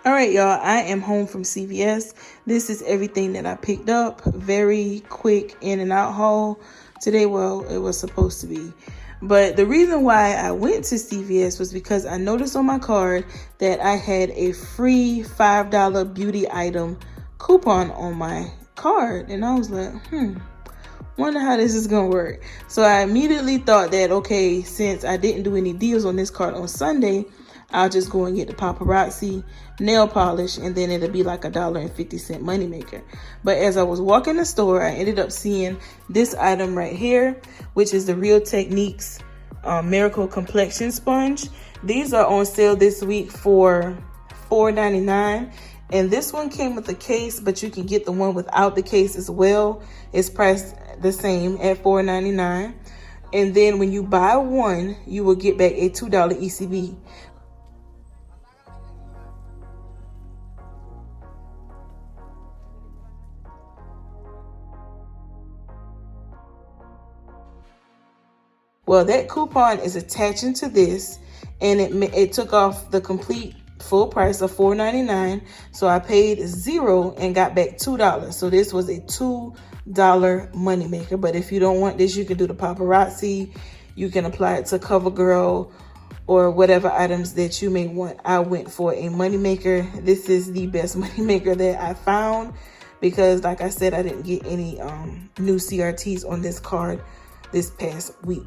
All right, y'all, I am home from CVS. This is everything that I picked up. Very quick in and out haul today. Well, it was supposed to be. But the reason why I went to CVS was because I noticed on my card that I had a free $5 beauty item coupon on my card. And I was like, wonder how this is gonna work. So I immediately thought that, okay, since I didn't do any deals on this card on Sunday, I'll just go and get the paparazzi nail polish, and then it'll be like $1.50 moneymaker. But as I was walking the store, I ended up seeing this item right here, which is the Real Techniques Miracle Complexion Sponge. These are on sale this week for $4.99. And this one came with a case, but you can get the one without the case as well. It's priced the same at $4.99. And then when you buy one, you will get back a $2 ECB. Well, that coupon is attaching to this, and it took off the complete full price of $4.99. So I paid $0 and got back $2. So this was a $2 moneymaker. But if you don't want this, you can do the paparazzi. You can apply it to CoverGirl or whatever items that you may want. I went for a moneymaker. This is the best moneymaker that I found because, like I said, I didn't get any new CRTs on this card this past week.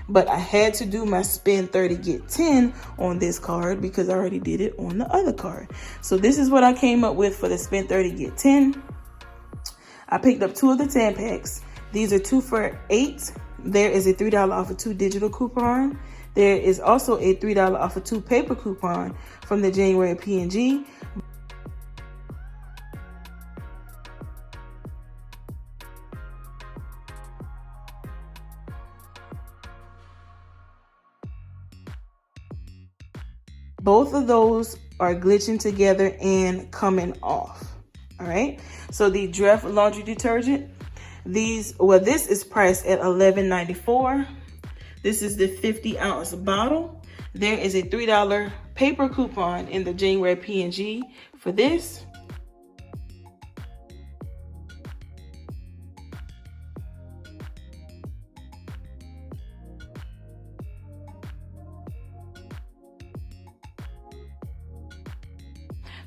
But I had to do my spend 30 get 10 on this card because I already did it on the other card. So this is what I came up with for the spend 30 get 10. I picked up 2 of the Tampax. These are 2 for $8. There is a $3 off of 2 digital coupon. There is also a $3 off of 2 paper coupon from the January P&G. Both of those are glitching together and coming off. All right. So the Dreft laundry detergent, this is priced at $11.94. This is the 50-ounce bottle. There is a $3 paper coupon in the January P&G for this.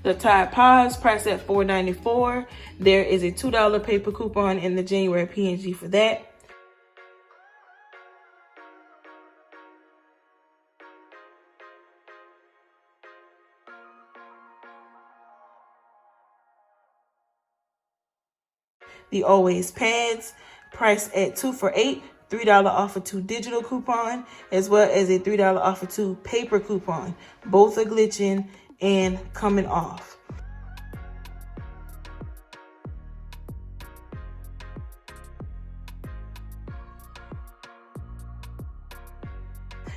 The Tide Pods priced at $4.94. There is a $2 paper coupon in the January P&G for that. The Always pads priced at 2 for $8. $3 off of 2 digital coupon, as well as a $3 off of 2 paper coupon. Both are glitching and coming off.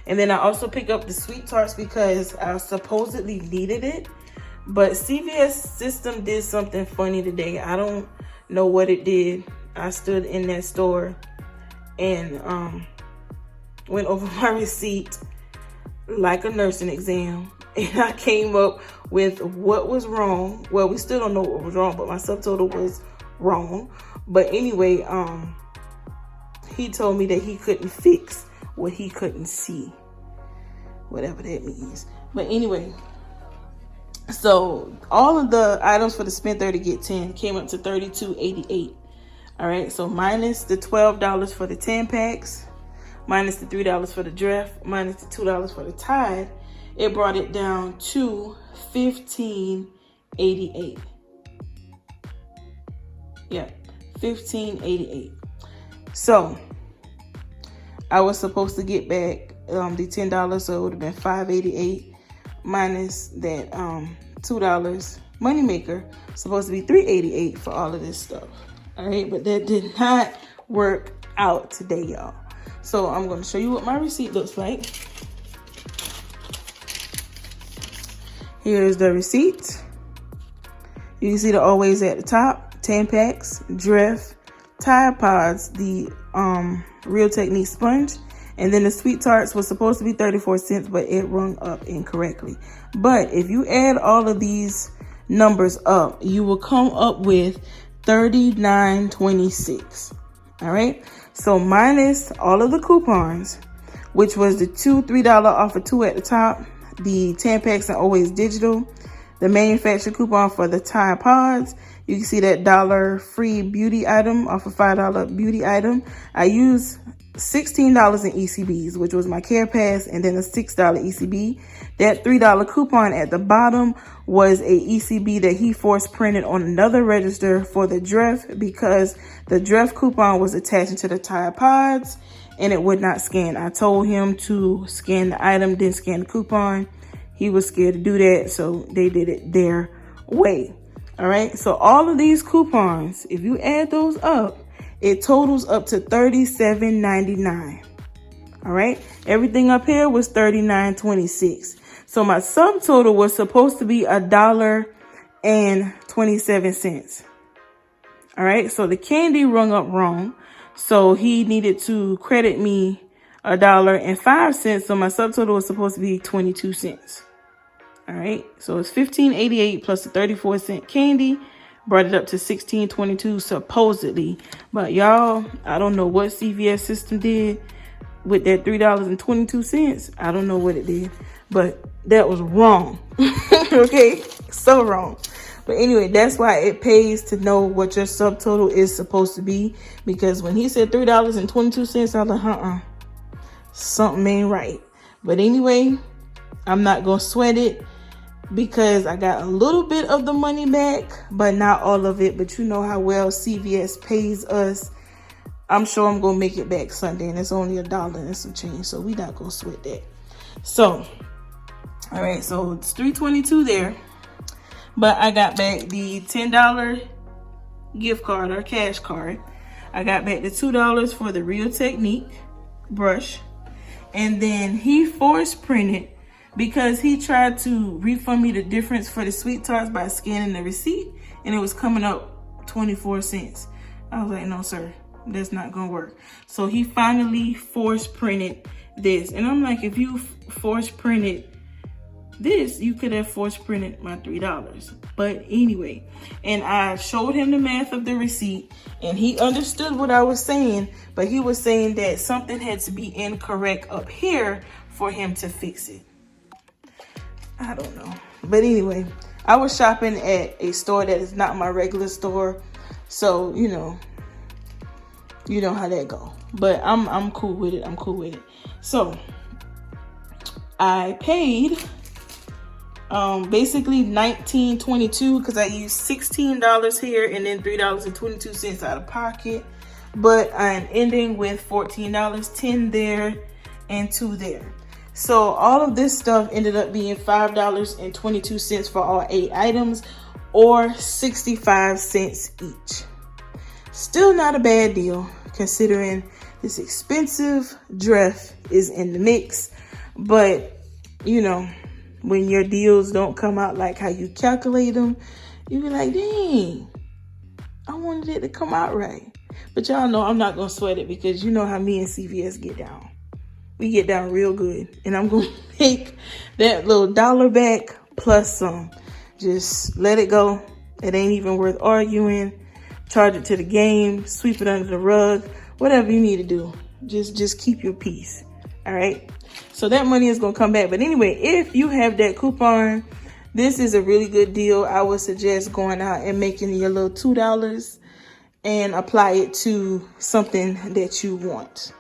And then I also picked up the Sweet Tarts because I supposedly needed it. But CVS system did something funny today. I don't know what it did. I stood in that store and went over my receipt like a nursing exam. And I came up with what was wrong. Well, we still don't know what was wrong, but my subtotal was wrong. But anyway, he told me that he couldn't fix what he couldn't see. Whatever that means. But anyway, so all of the items for the spend 30 get 10 came up to $32.88. All right, so minus the $12 for the Tampax, minus the $3 for the Dreft, minus the $2 for the Tide, it brought it down to $15.88. Yeah, $15.88. So I was supposed to get back the $10, so it would have been $5.88 minus that $2 moneymaker. Supposed to be $3.88 for all of this stuff. All right, but that did not work out today, y'all. So I'm going to show you what my receipt looks like. Here's the receipt. You can see the Always at the top, Tampax, Dreft, Tide Pods, the Real Techniques sponge, And then the Sweet Tarts was supposed to be 34 cents, but it rung up incorrectly. But if you add all of these numbers up, you will come up with $39.26. All right. So minus all of the coupons, which was the $3 off of 2 at the top, the Tampax and Always Digital, the manufacturer coupon for the Tide Pods. You can see that $1 free beauty item off a $5 beauty item. I used $16 in ECBs, which was my Care Pass, and then a $6 ECB. That $3 coupon at the bottom was a ECB that he force printed on another register for the Dreft, because the Dreft coupon was attached to the Tide Pods and it would not scan. I told him to scan the item, then scan the coupon. He was scared to do that, so they did it their way. All right, so all of these coupons, if you add those up, it totals up to $37.99. All right, everything up here was $39.26. So my subtotal was supposed to be $1.27. All right, so the candy rung up wrong, so he needed to credit me $1.05. So my subtotal was supposed to be 22 cents. All right, so it's $15.88 plus the 34-cent candy, brought it up to $16.22 supposedly. But y'all, I don't know what CVS system did with that $3.22. I don't know what it did, but that was wrong. Okay, so wrong. But anyway, that's why it pays to know what your subtotal is supposed to be, because when he said $3.22, I was like, something ain't right. But anyway, I'm not gonna sweat it, because I got a little bit of the money back, but not all of it. But you know how well CVS pays us. I'm sure I'm gonna make it back Sunday, and it's only $1 and some change, so we not gonna sweat that. So, all right, so it's $3.22 there, but I got back the $10 gift card or cash card. I got back the $2 for the Real Technique brush, and then he force printed, because he tried to refund me the difference for the Sweet Tarts by scanning the receipt, and it was coming up 24 cents. I was like, no, sir, that's not gonna work. So he finally force printed this. And I'm like, if you force printed this, you could have force printed my $3. But anyway, and I showed him the math of the receipt, and he understood what I was saying, but he was saying that something had to be incorrect up here for him to fix it. I don't know. But anyway, I was shopping at a store that is not my regular store. So, you know how that go. But I'm cool with it. I'm cool with it. So I paid basically $19.22, because I used $16 here and then $3.22 out of pocket. But I'm ending with $14, $10 there and $2 there. So all of this stuff ended up being $5.22 for all 8 items, or 65 cents each. Still not a bad deal, considering this expensive Dreft is in the mix. But, you know, when your deals don't come out like how you calculate them, you be like, dang, I wanted it to come out right. But y'all know I'm not going to sweat it, because you know how me and CVS get down. We get down real good. And I'm going to make that little $1 back plus some. Just let it go. It ain't even worth arguing. Charge it to the game. Sweep it under the rug. Whatever you need to do. Just keep your peace. All right. So that money is going to come back. But anyway, if you have that coupon, this is a really good deal. I would suggest going out and making your little $2 and apply it to something that you want.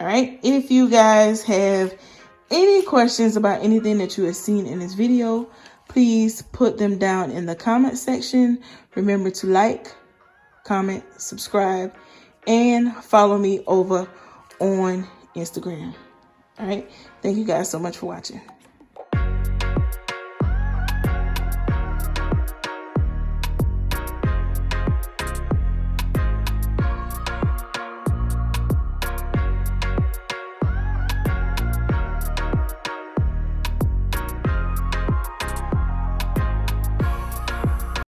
All right. If you guys have any questions about anything that you have seen in this video, please put them down in the comment section. Remember to like, comment, subscribe, and follow me over on Instagram. All right. Thank you guys so much for watching.